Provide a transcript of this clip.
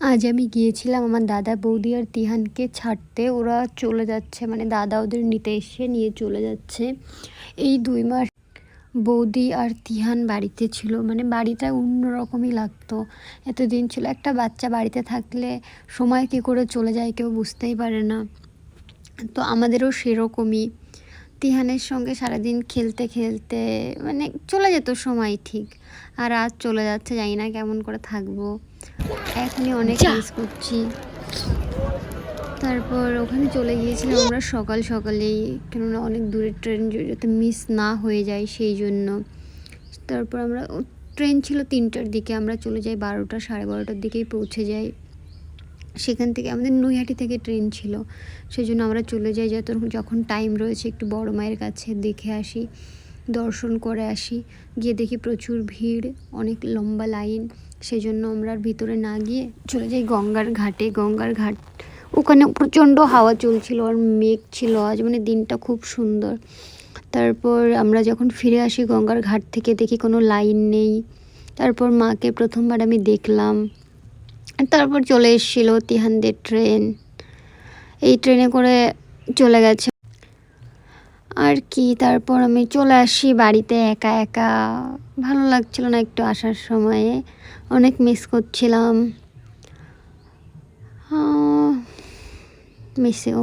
আজ আমি গিয়েছিলাম আমার দাদা বৌদি আর তিহানকে ছাড়তে। ওরা চলে যাচ্ছে, মানে দাদা ওদের নিতে এসে নিয়ে চলে যাচ্ছে। এই 2 মাস বৌদি আর তিহান বাড়িতে ছিল, মানে বাড়িটা অন্যরকমই লাগতো। এতদিন ছিল, একটা বাচ্চা বাড়িতে থাকলে সময় কী করে চলে যায় কেউ বুঝতেই পারে না। তো আমাদেরও সেরকমই। তিহানের সঙ্গে সারাদিন খেলতে খেলতে মানে চলে যেত সময় ঠিক। আর আজ চলে যাচ্ছে, জানি না কেমন করে থাকবো। এখনই অনেক মিস করছি। তারপর ওখানে চলে গিয়েছিলাম আমরা সকাল সকালেই, কেননা অনেক দূরের ট্রেন, যাতে মিস না হয়ে যায় সেই জন্য। তারপর আমরা ট্রেন ছিল 3টার দিকে, আমরা চলে যাই 12টা 12:30টার দিকেই পৌঁছে যাই। সেখান থেকে আমাদের নৈহাটি থেকে ট্রেন ছিল, সেই জন্য আমরা চলে যাই যখন টাইম রয়েছে একটু বড় মায়ের কাছে দেখে আসি, দর্শন করে আসি। গিয়ে দেখি প্রচুর ভিড়, অনেক লম্বা লাইন, সেই জন্য আমরা ভিতরে না গিয়ে চলে যাই গঙ্গার ঘাটে। গঙ্গার ঘাট ওখানে প্রচণ্ড হাওয়া চলছিল আর মেঘ ছিল আজ, মানে দিনটা খুব সুন্দর। তারপর আমরা যখন ফিরে আসি গঙ্গার ঘাট থেকে দেখি কোনো লাইন নেই। তারপর মাকে প্রথমবার আমি দেখলাম। তারপর চলে এসেছিলো তিহানদের ট্রেন, এই ট্রেনে করে চলে গেছে আর কি। তারপর আমি চলে আসি বাড়িতে একা একা, ভালো লাগছিল না একটু আসার সময়ে, অনেক মিস করছিলাম। Miss you.